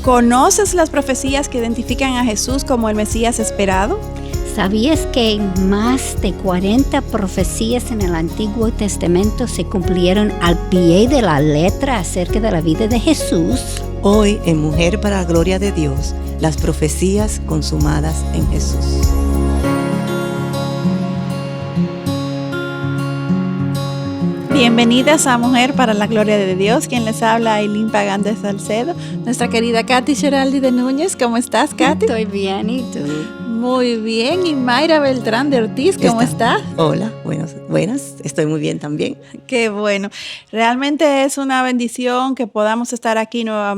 ¿Conoces las profecías que identifican a Jesús como el Mesías esperado? ¿Sabías que más de 40 profecías en el Antiguo Testamento se cumplieron al pie de la letra acerca de la vida de Jesús? Hoy, en Mujer para la Gloria de Dios, las profecías consumadas en Jesús. Bienvenidas a Mujer para la Gloria de Dios. Quien les habla, Ailín Pagán de Salcedo. Nuestra querida Katy Sheraldi de Núñez. ¿Cómo estás, Katy? Estoy bien, ¿y tú? Muy bien. Y Mayra Beltrán de Ortiz, ¿cómo estás? Hola, buenas. Estoy muy bien también. Qué bueno. Realmente es una bendición que podamos estar aquí nueva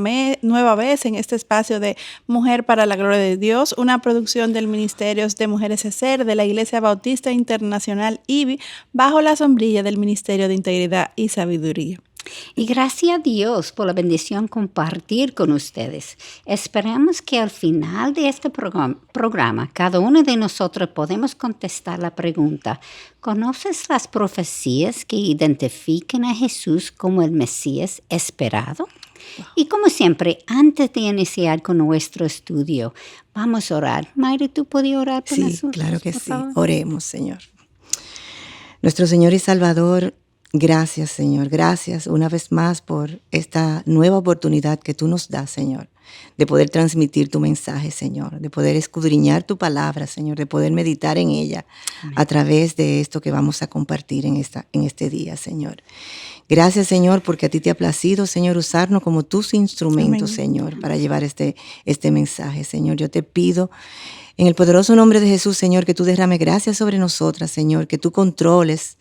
vez en este espacio de Mujer para la Gloria de Dios, una producción del Ministerio de Mujeres ESER de la Iglesia Bautista Internacional IBI, bajo la sombrilla del Ministerio de Integridad y Sabiduría. Y gracias a Dios por la bendición compartir con ustedes. Esperamos que al final de este programa, cada uno de nosotros podemos contestar la pregunta: ¿conoces las profecías que identifican a Jesús como el Mesías esperado? Y como siempre, antes de iniciar con nuestro estudio, vamos a orar. Mayra, ¿tú puedes orar por nosotros? Sí, claro que sí. Oremos, Señor. Nuestro Señor y Salvador, gracias, Señor. Gracias una vez más por esta nueva oportunidad que tú nos das, Señor, de poder transmitir tu mensaje, Señor, de poder escudriñar tu palabra, Señor, de poder meditar en ella. Amén. A través de esto que vamos a compartir en este día, Señor. Gracias, Señor, porque a ti te ha placido, Señor, usarnos como tus instrumentos, Amén. Señor, para llevar este mensaje, Señor. Yo te pido, en el poderoso nombre de Jesús, Señor, que tú derrames gracia sobre nosotras, Señor, que tú controles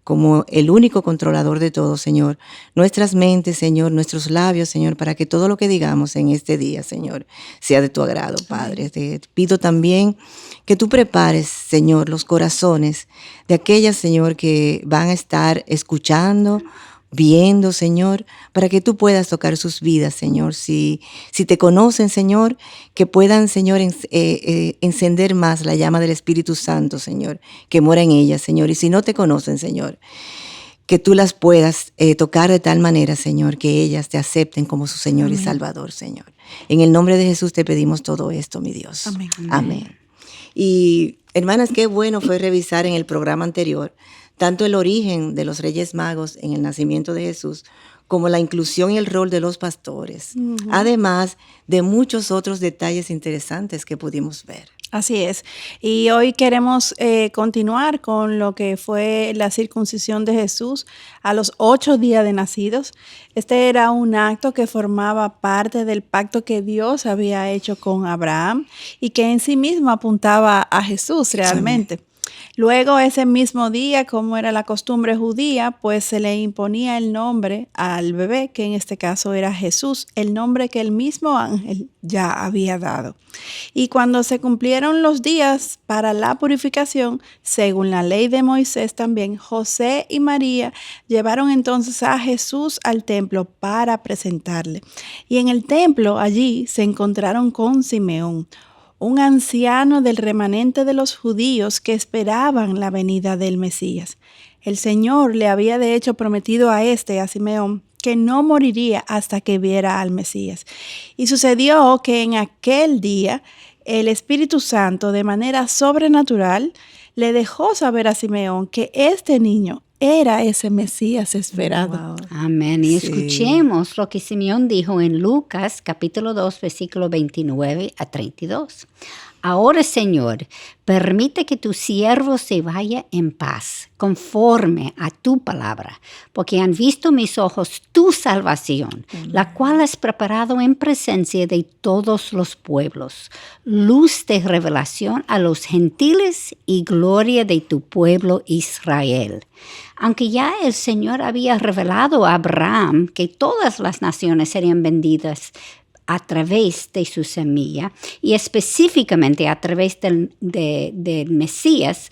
como el único controlador de todo, Señor, nuestras mentes, Señor, nuestros labios, Señor, para que todo lo que digamos en este día, Señor, sea de tu agrado, Padre. Te pido también que tú prepares, Señor, los corazones de aquellas, Señor, que van a estar escuchando, viendo, Señor, para que tú puedas tocar sus vidas, Señor. Si te conocen, Señor, que puedan, Señor, encender más la llama del Espíritu Santo, Señor, que mora en ellas, Señor. Y si no te conocen, Señor, que tú las puedas tocar de tal manera, Señor, que ellas te acepten como su Señor Amén. Y Salvador, Señor. En el nombre de Jesús te pedimos todo esto, mi Dios. Amén. Amén. Y, hermanas, qué bueno fue revisar en el programa anterior tanto el origen de los Reyes Magos en el nacimiento de Jesús, como la inclusión y el rol de los pastores, además de muchos otros detalles interesantes que pudimos ver. Así es. Y hoy queremos continuar con lo que fue la circuncisión de Jesús a los 8 días de nacidos. Este era un acto que formaba parte del pacto que Dios había hecho con Abraham y que en sí mismo apuntaba a Jesús realmente. Sí. Luego, ese mismo día, como era la costumbre judía, pues se le imponía el nombre al bebé, que en este caso era Jesús, el nombre que el mismo ángel ya había dado. Y cuando se cumplieron los días para la purificación, según la ley de Moisés también, José y María llevaron entonces a Jesús al templo para presentarle. Y en el templo allí se encontraron con Simeón, un anciano del remanente de los judíos que esperaban la venida del Mesías. El Señor le había de hecho prometido a Simeón, que no moriría hasta que viera al Mesías. Y sucedió que en aquel día el Espíritu Santo, de manera sobrenatural, le dejó saber a Simeón que este niño era ese Mesías esperado. Wow. Amén. Y escuchemos lo que Simeón dijo en Lucas capítulo 2, versículo 29 a 32. Ahora, Señor, permite que tu siervo se vaya en paz, conforme a tu palabra, porque han visto mis ojos tu salvación, la cual has preparado en presencia de todos los pueblos, luz de revelación a los gentiles y gloria de tu pueblo Israel. Aunque ya el Señor había revelado a Abraham que todas las naciones serían benditas a través de su semilla y específicamente a través del Mesías,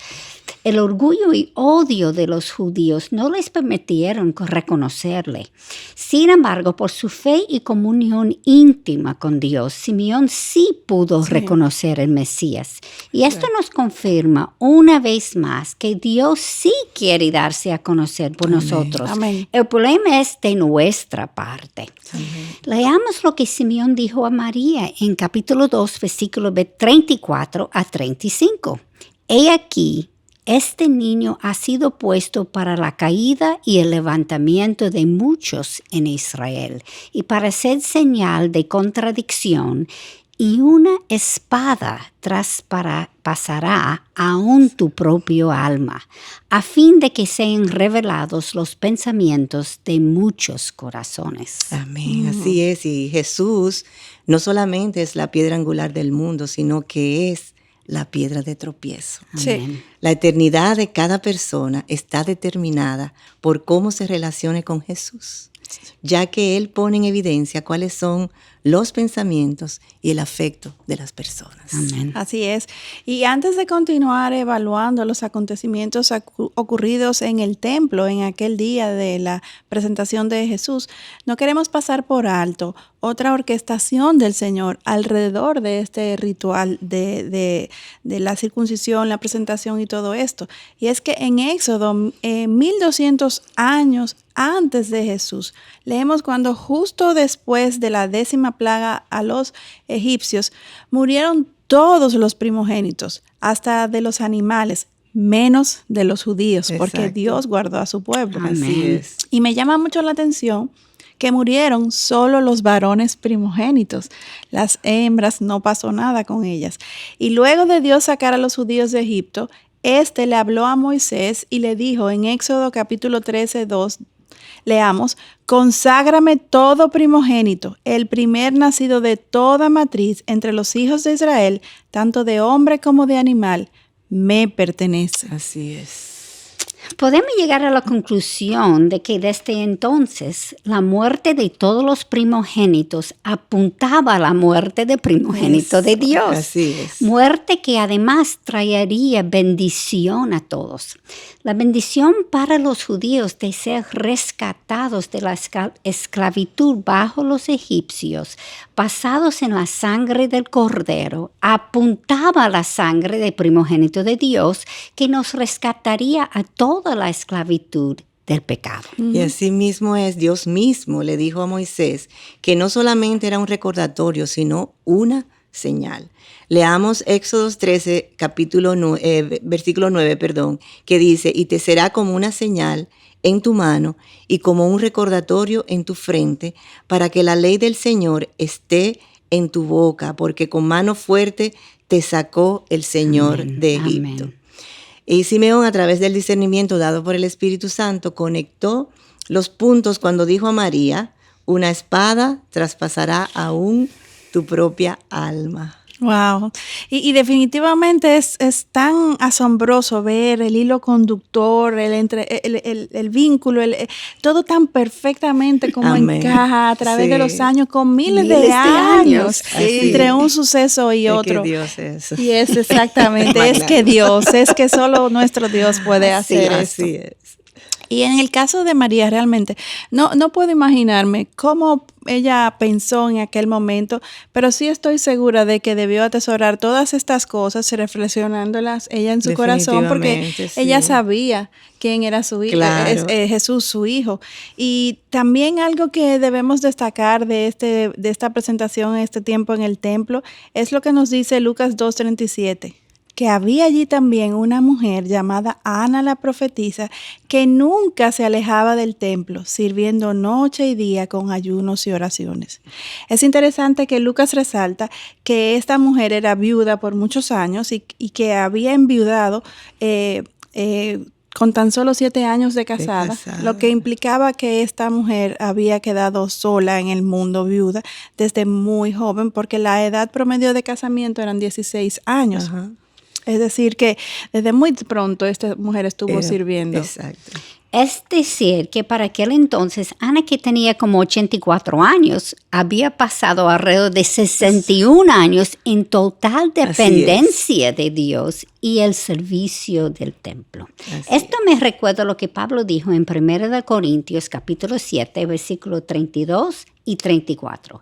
El orgullo y odio de los judíos no les permitieron reconocerle. Sin embargo, por su fe y comunión íntima con Dios, Simeón sí pudo reconocer el Mesías. Y esto nos confirma una vez más que Dios sí quiere darse a conocer por nosotros. Amén. El problema es de nuestra parte. Leamos lo que Simeón dijo a María en capítulo 2, versículos 34 a 35. He aquí, este niño ha sido puesto para la caída y el levantamiento de muchos en Israel, y para ser señal de contradicción, y una espada traspasará aún tu propio alma, a fin de que sean revelados los pensamientos de muchos corazones. Amén, así es. Y Jesús no solamente es la piedra angular del mundo, sino que es la piedra de tropiezo. Sí. La eternidad de cada persona está determinada por cómo se relacione con Jesús, ya que Él pone en evidencia cuáles son los pensamientos y el afecto de las personas. Amén. Así es. Y antes de continuar evaluando los acontecimientos ocurridos en el templo en aquel día de la presentación de Jesús, no queremos pasar por alto otra orquestación del Señor alrededor de este ritual de la circuncisión, la presentación y todo esto. Y es que en Éxodo, 1200 años antes de Jesús, leemos cuando justo después de la 10ª plaga a los egipcios, murieron todos los primogénitos, hasta de los animales, menos de los judíos, porque Exacto. Dios guardó a su pueblo. Amén. Así es. Y me llama mucho la atención que murieron solo los varones primogénitos. Las hembras no pasó nada con ellas. Y luego de Dios sacar a los judíos de Egipto, le habló a Moisés y le dijo en Éxodo capítulo 13, 2, leamos: conságrame todo primogénito, el primer nacido de toda matriz entre los hijos de Israel, tanto de hombre como de animal, me pertenece. Así es. Podemos llegar a la conclusión de que desde entonces la muerte de todos los primogénitos apuntaba a la muerte del primogénito de Dios. Así es. Muerte que además traería bendición a todos. La bendición para los judíos de ser rescatados de la esclavitud bajo los egipcios, basados en la sangre del Cordero, apuntaba a la sangre del primogénito de Dios que nos rescataría a toda la esclavitud del pecado. Y así mismo es, Dios mismo le dijo a Moisés que no solamente era un recordatorio, sino una señal. Leamos Éxodo 13, versículo 9, que dice: y te será como una señal en tu mano y como un recordatorio en tu frente, para que la ley del Señor esté en tu boca, porque con mano fuerte te sacó el Señor de Egipto. Amén. Y Simeón, a través del discernimiento dado por el Espíritu Santo, conectó los puntos cuando dijo a María: una espada traspasará aún tu propia alma. Wow. Y definitivamente es tan asombroso ver el hilo conductor, el vínculo, todo tan perfectamente como Amén. encaja a través Sí. de los años, con miles de Miles de años años. entre un suceso y Es otro. que Dios es. Y es exactamente, es que Dios, es que solo nuestro Dios puede hacer esto. Así es. Y en el caso de María, realmente, no puedo imaginarme cómo ella pensó en aquel momento, pero sí estoy segura de que debió atesorar todas estas cosas, reflexionándolas ella en su corazón, porque Definitivamente, sí. ella sabía quién era su hijo, Claro. Jesús, su hijo. Y también algo que debemos destacar de esta presentación, este tiempo en el templo, es lo que nos dice Lucas 2:37. Que había allí también una mujer llamada Ana la profetisa que nunca se alejaba del templo, sirviendo noche y día con ayunos y oraciones. Es interesante que Lucas resalta que esta mujer era viuda por muchos años y que había enviudado con tan solo 7 años de casada, lo que implicaba que esta mujer había quedado sola en el mundo, viuda, desde muy joven, porque la edad promedio de casamiento eran 16 años. Ajá. Es decir, que desde muy pronto esta mujer estuvo sirviendo. Exacto. Es decir, que para aquel entonces, Ana, que tenía como 84 años, había pasado alrededor de 61 años en total dependencia de Dios y el servicio del templo. Esto me recuerda lo que Pablo dijo en 1 Corintios capítulo 7, versículos 32 y 34.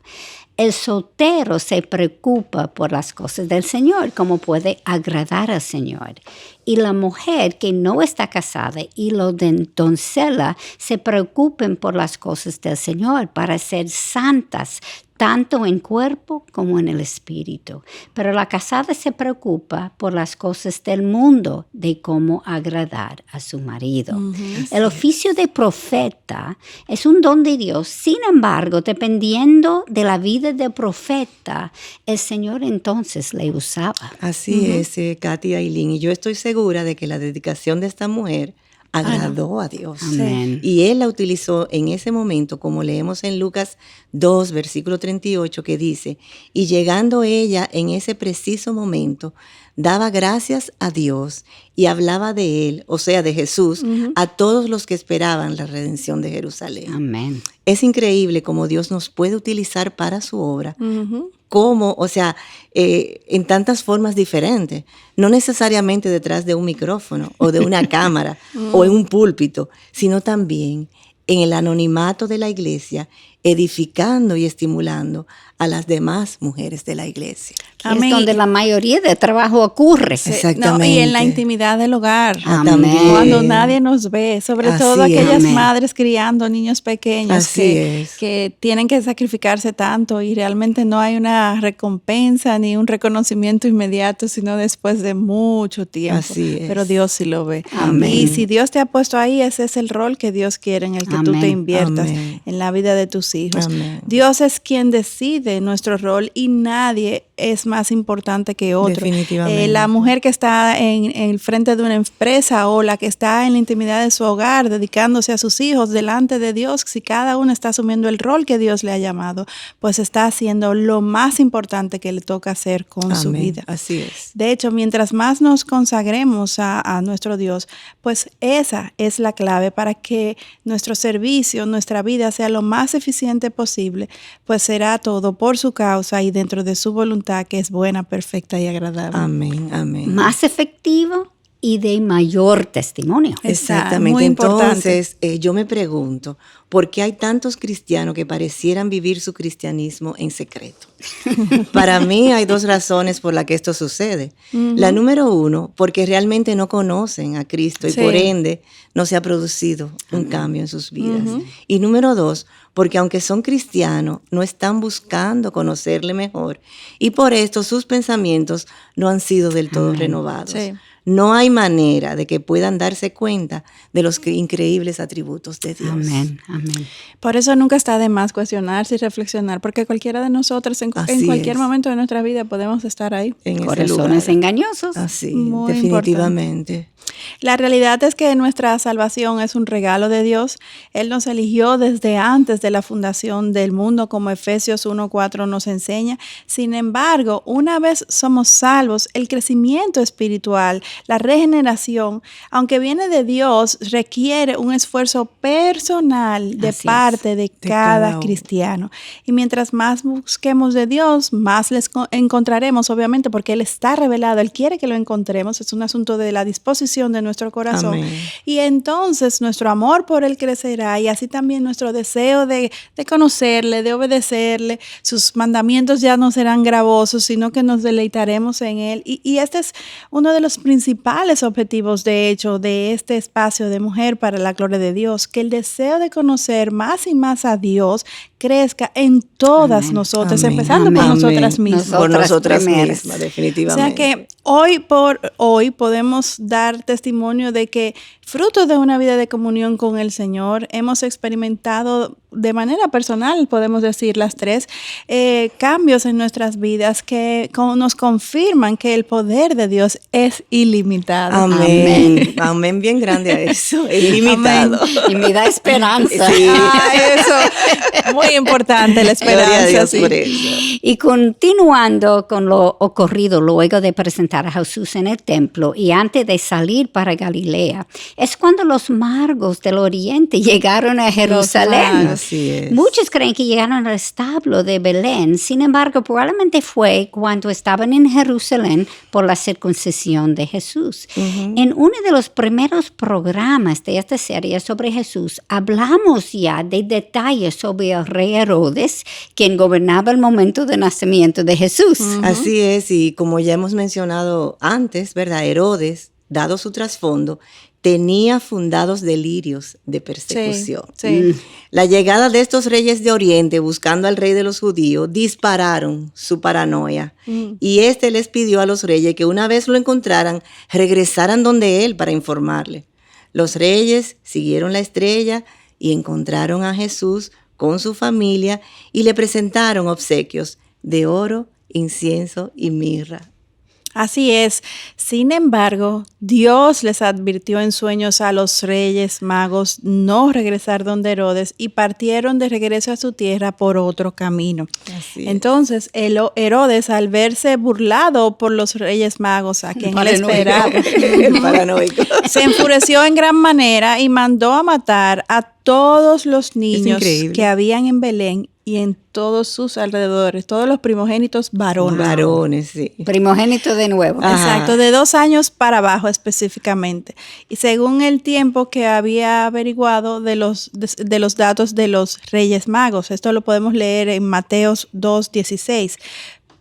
El soltero se preocupa por las cosas del Señor, como puede agradar al Señor. Y la mujer que no está casada y los doncella se preocupen por las cosas del Señor para ser santas, tanto en cuerpo como en el espíritu. Pero la casada se preocupa por las cosas del mundo, de cómo agradar a su marido. El oficio de profeta es un don de Dios. Sin embargo, dependiendo de la vida del profeta, el Señor entonces le usaba. Así es, Katy Ailín. Y yo estoy segura de que la dedicación de esta mujer agradó a Dios. Amén. Y Él la utilizó en ese momento, como leemos en Lucas 2, versículo 38, que dice, y llegando ella en ese preciso momento, daba gracias a Dios y hablaba de Él, o sea, de Jesús, a todos los que esperaban la redención de Jerusalén. Amén. Es increíble cómo Dios nos puede utilizar para su obra. Como, o sea, en tantas formas diferentes, no necesariamente detrás de un micrófono o de una cámara o en un púlpito, sino también en el anonimato de la iglesia, edificando y estimulando a las demás mujeres de la iglesia. Es donde la mayoría del trabajo ocurre. Exactamente. Y en la intimidad del hogar. Amén. Cuando nadie nos ve, sobre Así todo aquellas es. madres criando niños pequeños Así es. que tienen que sacrificarse tanto y realmente no hay una recompensa ni un reconocimiento inmediato, sino después de mucho tiempo. Así es. Pero Dios sí lo ve. Amén. Y si Dios te ha puesto ahí, ese es el rol que Dios quiere en el que tú te Amén. inviertas Amén. en la vida de tus hijos. Amén. Dios es quien decide nuestro rol y nadie es más importante que otro. Definitivamente. La mujer que está en el frente de una empresa o la que está en la intimidad de su hogar dedicándose a sus hijos delante de Dios, si cada uno está asumiendo el rol que Dios le ha llamado, pues está haciendo lo más importante que le toca hacer con su vida. Así es. De hecho, mientras más nos consagremos a nuestro Dios, pues esa es la clave para que nuestro servicio, nuestra vida sea lo más eficiente posible, pues será todo por su causa y dentro de su voluntad, que es buena, perfecta y agradable. Amén, amén. Más efectivo y de mayor testimonio. Exactamente. Muy importante. Entonces, yo me pregunto, ¿por qué hay tantos cristianos que parecieran vivir su cristianismo en secreto? Para mí hay dos razones por las que esto sucede. La número uno, porque realmente no conocen a Cristo y Sí. por ende no se ha producido un cambio en sus vidas. Y número dos, porque aunque son cristianos, no están buscando conocerle mejor y por esto sus pensamientos no han sido del todo renovados. Sí. No hay manera de que puedan darse cuenta de los increíbles atributos de Dios. Amén, amén. Por eso nunca está de más cuestionarse y reflexionar, porque cualquiera de nosotros en Así cualquier es. momento de nuestra vida podemos estar ahí. En ese Corazones lugar. engañosos. Así, Muy definitivamente. La realidad es que nuestra salvación es un regalo de Dios. Él nos eligió desde antes de la fundación del mundo, como Efesios 1:4 nos enseña. Sin embargo, una vez somos salvos, el crecimiento espiritual, la regeneración, aunque viene de Dios, requiere un esfuerzo personal de Así es. parte de cada cada uno. cristiano. Y mientras más busquemos de Dios, más les encontraremos, obviamente, porque Él está revelado, Él quiere que lo encontremos, es un asunto de la disposición de nuestro corazón. Amén. Y entonces nuestro amor por Él crecerá y así también nuestro deseo de conocerle, de obedecerle. Sus mandamientos ya no serán gravosos, sino que nos deleitaremos en Él. Y este es uno de los principales objetivos, de hecho, de este espacio de Mujer para la Gloria de Dios, que el deseo de conocer más y más a Dios crezca en todas Amén. nosotras, Amén. empezando por Amén. nosotras mismas. Por nosotras primeras. mismas, O definitivamente. sea que hoy por hoy podemos dar testimonio de que fruto de una vida de comunión con el Señor hemos experimentado de manera personal, podemos decir las tres, cambios en nuestras vidas que nos confirman que el poder de Dios es ilimitado. Amén. Amén, bien grande a eso. Es limitado. Y me da esperanza. Sí. Eso, muy muy importante la Gloria a esperanza. Dios Sí. por eso. Y continuando con lo ocurrido luego de presentar a Jesús en el templo y antes de salir para Galilea, es cuando los magos del oriente llegaron a Jerusalén. magos. Así es. Muchos creen que llegaron al establo de Belén, sin embargo, probablemente fue cuando estaban en Jerusalén por la circuncisión de Jesús. En uno de los primeros programas de esta serie sobre Jesús, hablamos ya de detalles sobre el rey Herodes, quien gobernaba el momento de nacimiento de Jesús. Así es, y como ya hemos mencionado antes, ¿verdad? Herodes, dado su trasfondo, tenía fundados delirios de persecución. Sí. La llegada de estos reyes de Oriente buscando al rey de los judíos dispararon su paranoia y éste les pidió a los reyes que una vez lo encontraran, regresaran donde él para informarle. Los reyes siguieron la estrella y encontraron a Jesús con su familia y le presentaron obsequios de oro, incienso y mirra. Así es. Sin embargo, Dios les advirtió en sueños a los reyes magos no regresar donde Herodes y partieron de regreso a su tierra por otro camino. Así es. Entonces, Herodes, al verse burlado por los reyes magos, a quien él Paranoico. esperaba, El paranoico. se enfureció en gran manera y mandó a matar a todos los niños increíble. que habían en Belén y en todos sus alrededores, todos los primogénitos varones. Varones, sí. Primogénito de nuevo. Ah. Exacto, de 2 años para abajo específicamente. Y según el tiempo que había averiguado de los datos de los Reyes Magos, esto lo podemos leer en Mateos 2:16.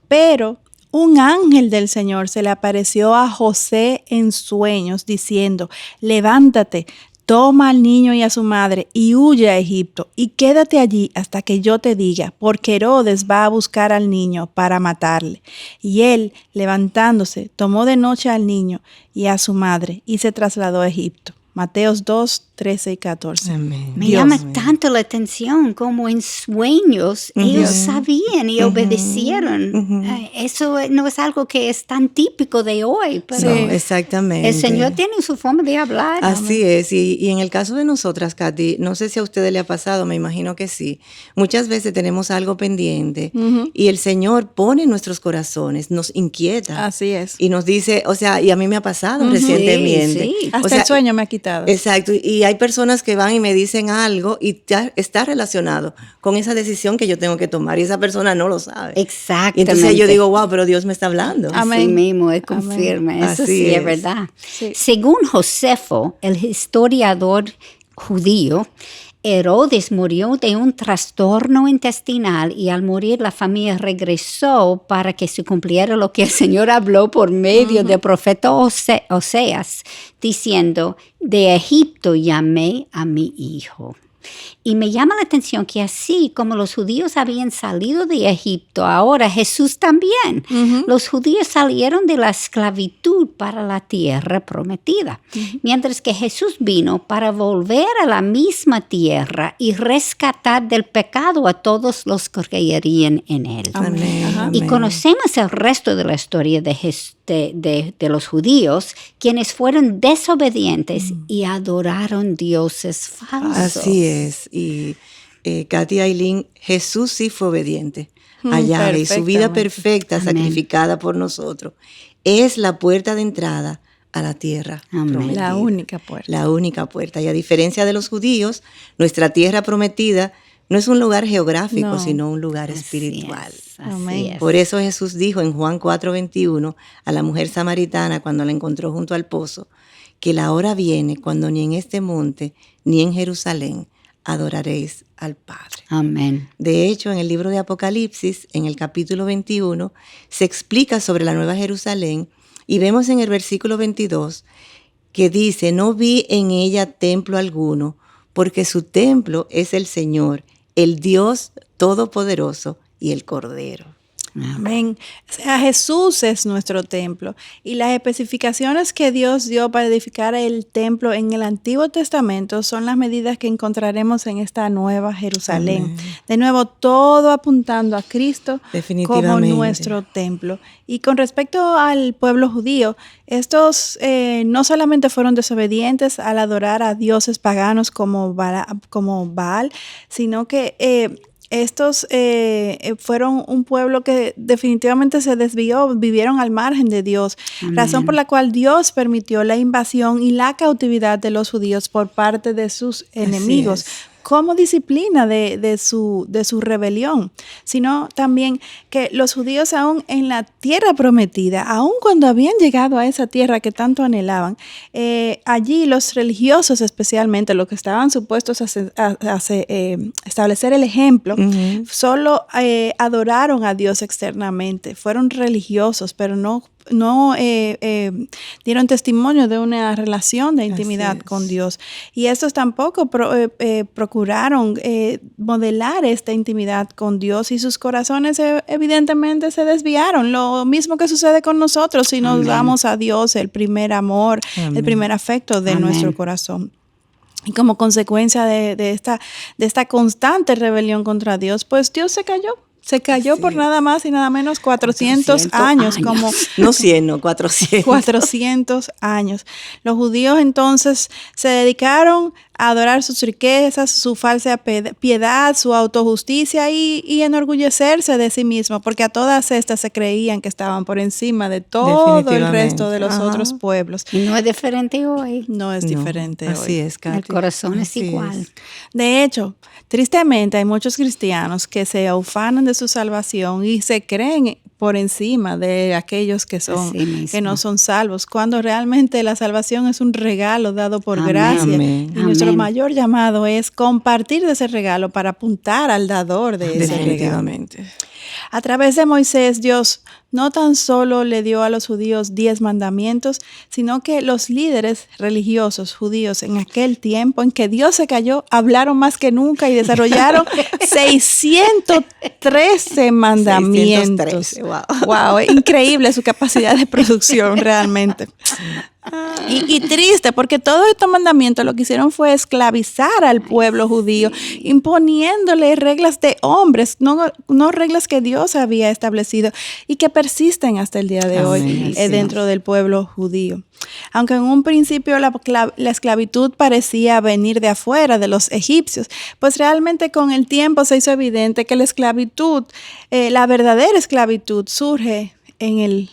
Pero un ángel del Señor se le apareció a José en sueños diciendo: levántate, toma al niño y a su madre y huye a Egipto y quédate allí hasta que yo te diga, porque Herodes va a buscar al niño para matarle. Y él, levantándose, tomó de noche al niño y a su madre y se trasladó a Egipto. Mateos 2:13 y 14. Amén. Me Dios llama mío. tanto la atención como en sueños ellos sabían y obedecieron. Eso no es algo que es tan típico de hoy, pero No, exactamente. el Señor tiene su forma de hablar. Así es, y en el caso de nosotras, Katy, no sé si a ustedes le ha pasado, me imagino que sí. Muchas veces tenemos algo pendiente y el Señor pone en nuestros corazones, nos inquieta. Así es. Y nos dice, o sea, y a mí me ha pasado recientemente. Sí, sí. Hasta O sea, el sueño me ha quitado. Exacto, y hay personas que van y me dicen algo y ya está relacionado con esa decisión que yo tengo que tomar y esa persona no lo sabe. Exactamente. Y entonces yo digo, wow, pero Dios me está hablando. Amén. Así mismo, él confirma. Eso Así sí es es. verdad. Sí. Según Josefo, el historiador judío, Herodes murió de un trastorno intestinal y al morir la familia regresó para que se cumpliera lo que el Señor habló por medio del profeta Oseas, diciendo: de Egipto llamé a mi hijo. Y me llama la atención que así como los judíos habían salido de Egipto, ahora Jesús también. Los judíos salieron de la esclavitud para la tierra prometida, mientras que Jesús vino para volver a la misma tierra y rescatar del pecado a todos los que creerían en él. Amén, Ajá. Y amén. conocemos el resto de la historia de los judíos, quienes fueron desobedientes y adoraron dioses falsos. Así es. Y Katy Aileen, Jesús sí fue obediente a Yahvé y su vida perfecta Amén. sacrificada por nosotros es la puerta de entrada a la tierra Amén. prometida. La única puerta. La única puerta. Y a diferencia de los judíos, nuestra tierra prometida no es un lugar geográfico, No. sino un lugar Así espiritual. es, así Amén. es. Por eso Jesús dijo en Juan 4:21 a la mujer samaritana cuando la encontró junto al pozo, que la hora viene cuando ni en este monte ni en Jerusalén adoraréis al Padre. Amén. De hecho, en el libro de Apocalipsis, en el capítulo 21, se explica sobre la Nueva Jerusalén y vemos en el versículo 22 que dice: no vi en ella templo alguno, porque su templo es el Señor, el Dios Todopoderoso y el Cordero. Amén. O sea, Jesús es nuestro templo y las especificaciones que Dios dio para edificar el templo en el Antiguo Testamento son las medidas que encontraremos en esta nueva Jerusalén. Amén. De nuevo, todo apuntando a Cristo como Definitivamente. nuestro templo. Y con respecto al pueblo judío, estos no solamente fueron desobedientes al adorar a dioses paganos como Baal, sino que estos fueron un pueblo que definitivamente se desvió, vivieron al margen de Dios, Amén. Razón por la cual Dios permitió la invasión y la cautividad de los judíos por parte de sus enemigos. Como disciplina de su rebelión, sino también que los judíos aún en la tierra prometida, aún cuando habían llegado a esa tierra que tanto anhelaban, allí los religiosos especialmente, los que estaban supuestos a establecer el ejemplo, solo adoraron a Dios externamente, fueron religiosos, pero no dieron testimonio de una relación de intimidad con Dios. Y estos tampoco procuraron modelar esta intimidad con Dios y sus corazones evidentemente se desviaron. Lo mismo que sucede con nosotros si nos damos a Dios el primer amor, el primer afecto de nuestro corazón. Y como consecuencia de esta constante rebelión contra Dios, pues Dios se cayó. Se cayó por nada más y nada menos 400 años. Como no 100, no, 400. 400 años. Los judíos entonces se dedicaron a adorar sus riquezas, su falsa piedad, su autojusticia y enorgullecerse de sí mismos, porque a todas estas se creían que estaban por encima de todo el resto de los otros pueblos. Y no es diferente hoy. No es diferente hoy. Así es, Katy. El corazón es igual. De hecho, tristemente hay muchos cristianos que se ufanan de su salvación y se creen por encima de aquellos que no son salvos, cuando realmente la salvación es un regalo dado por gracia. Y nuestro mayor llamado es compartir de ese regalo para apuntar al dador de ese regalo. A través de Moisés, Dios no tan solo le dio a los judíos 10 mandamientos, sino que los líderes religiosos judíos en aquel tiempo en que Dios se cayó, hablaron más que nunca y desarrollaron 613 mandamientos. 613, wow, es increíble su capacidad de producción realmente. Y triste, porque todos estos mandamientos lo que hicieron fue esclavizar al pueblo judío, imponiéndole reglas de hombres, no reglas que Dios había establecido y que persisten hasta el día de hoy dentro del pueblo judío. Aunque en un principio la esclavitud parecía venir de afuera, de los egipcios, pues realmente con el tiempo se hizo evidente que la esclavitud, la verdadera esclavitud, surge en el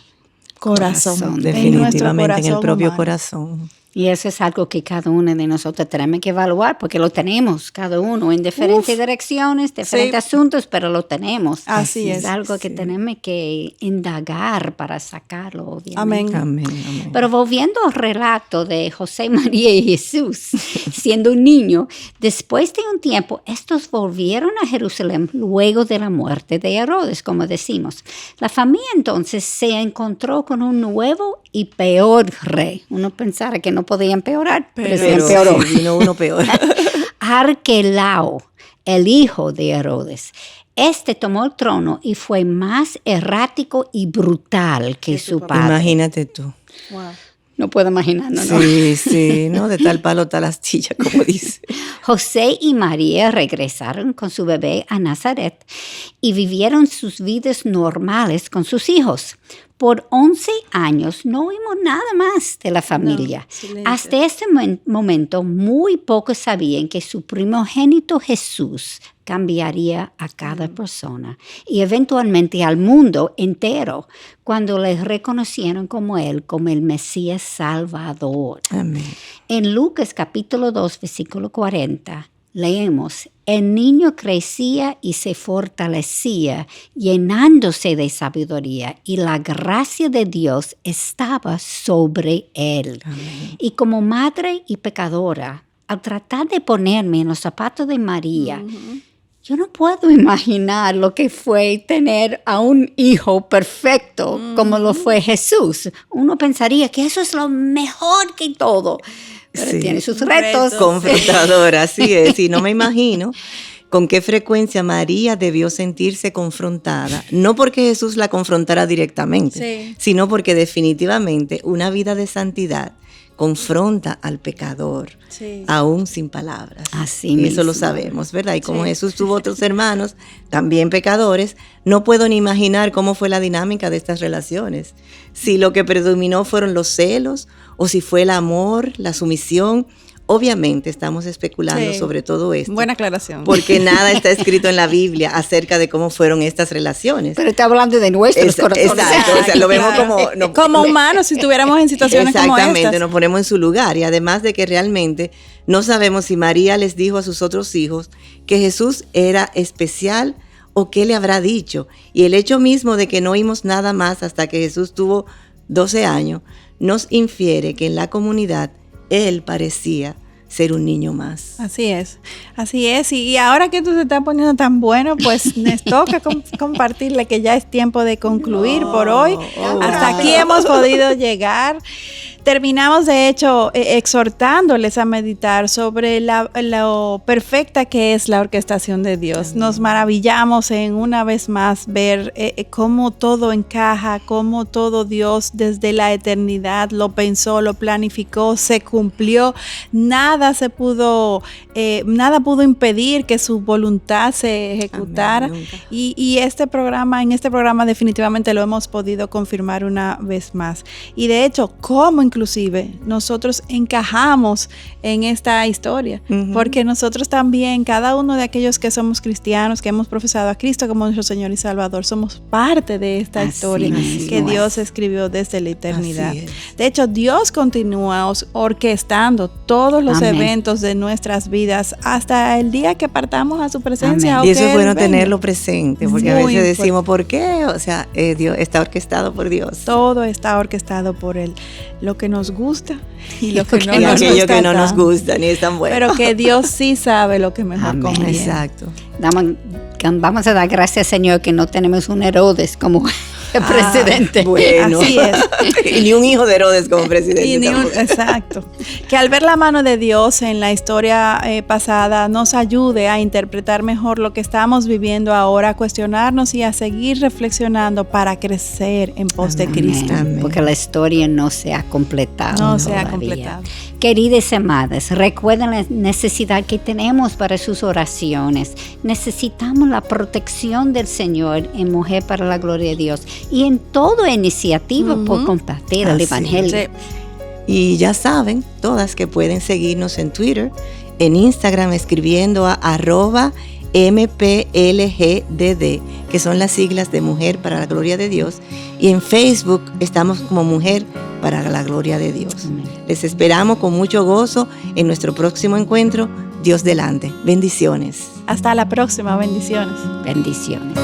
corazón, definitivamente en el propio corazón. Y eso es algo que cada uno de nosotros tenemos que evaluar, porque lo tenemos, cada uno, en diferentes direcciones, diferentes asuntos, pero lo tenemos. Así es. Es algo que tenemos que indagar para sacarlo, obviamente. Amén. Pero volviendo al relato de José, María y Jesús, siendo un niño, después de un tiempo, estos volvieron a Jerusalén luego de la muerte de Herodes, como decimos. La familia entonces se encontró con un nuevo y peor rey. Uno pensara que no podía empeorar, pero se empeoró. Sí, vino uno peor. Arquelao, el hijo de Herodes. Este tomó el trono y fue más errático y brutal que su padre. Imagínate tú. Wow. No puedo imaginarlo, ¿no? Sí, ¿no? De tal palo, tal astilla, como dice. José y María regresaron con su bebé a Nazaret y vivieron sus vidas normales con sus hijos. Por 11 años no oímos nada más de la familia. No, hasta este momento, muy pocos sabían que su primogénito Jesús cambiaría a cada persona y eventualmente al mundo entero cuando le reconocieron como el Mesías Salvador. Amén. En Lucas capítulo 2, versículo 40, leemos: el niño crecía y se fortalecía, llenándose de sabiduría, y la gracia de Dios estaba sobre él. Amén. Y como madre y pecadora, al tratar de ponerme en los zapatos de María, yo no puedo imaginar lo que fue tener a un hijo perfecto como lo fue Jesús. Uno pensaría que eso es lo mejor que todo. Pero tiene sus retos. Confrontadora, así es. Y no me imagino con qué frecuencia María debió sentirse confrontada. No porque Jesús la confrontara directamente, sino porque definitivamente una vida de santidad confronta al pecador, aún sin palabras. Así mismo. Eso lo sabemos, ¿verdad? Y como Jesús tuvo otros hermanos, también pecadores, no puedo ni imaginar cómo fue la dinámica de estas relaciones. Si lo que predominó fueron los celos, o si fue el amor, la sumisión, Obviamente estamos especulando sobre todo esto. Buena aclaración. Porque nada está escrito en la Biblia acerca de cómo fueron estas relaciones. Pero está hablando de nuestros corazones. Exacto, o sea, lo vemos como humanos si estuviéramos en situaciones como estas. Exactamente, nos ponemos en su lugar. Y además de que realmente no sabemos si María les dijo a sus otros hijos que Jesús era especial o qué le habrá dicho. Y el hecho mismo de que no oímos nada más hasta que Jesús tuvo 12 años, nos infiere que en la comunidad él parecía ser un niño más. Así es. Y ahora que tú te estás poniendo tan bueno, pues nos toca compartirle que ya es tiempo de concluir por hoy. Hasta aquí hemos podido llegar. Terminamos, de hecho, exhortándoles a meditar sobre lo perfecta que es la orquestación de Dios. Nos maravillamos en una vez más ver cómo todo encaja, cómo todo Dios desde la eternidad lo pensó, lo planificó, se cumplió. Nada pudo impedir que su voluntad se ejecutara. Amén, Y en este programa definitivamente lo hemos podido confirmar una vez más. Y de hecho, cómo inclusive nosotros encajamos en esta historia, porque nosotros también, cada uno de aquellos que somos cristianos, que hemos profesado a Cristo como nuestro Señor y Salvador, somos parte de esta historia que Dios escribió desde la eternidad. De hecho, Dios continúa orquestando todos los eventos de nuestras vidas hasta el día que partamos a su presencia. Y eso es bueno tenerlo presente, porque a veces decimos, ¿por qué? O sea, Dios está orquestado por Dios. Todo está orquestado por Él. Lo que nos gusta y lo que no y nos aquello gusta. Que no nos gusta ni es tan bueno. Pero que Dios sí sabe lo que mejor conviene. Exacto. Vamos a dar gracias, Señor, que no tenemos un Herodes como el presidente. Bueno. Así es. Y ni un hijo de Herodes como presidente. Exacto. Que al ver la mano de Dios en la historia pasada nos ayude a interpretar mejor lo que estamos viviendo ahora, a cuestionarnos y a seguir reflexionando para crecer en pos de Cristo. Amén. Porque la historia no se ha completado. No se ha completado. Queridas amadas, recuerden la necesidad que tenemos para sus oraciones. Necesitamos la protección del Señor en Mujer para la Gloria de Dios y en toda iniciativa por compartir el Evangelio. Sí. Y ya saben, todas que pueden seguirnos en Twitter, en Instagram escribiendo a @MPLGDD, que son las siglas de Mujer para la Gloria de Dios, y en Facebook estamos como Mujer para la Gloria de Dios. Amén. Les esperamos con mucho gozo en nuestro próximo encuentro. Dios delante. Bendiciones. Hasta la próxima. Bendiciones. Bendiciones.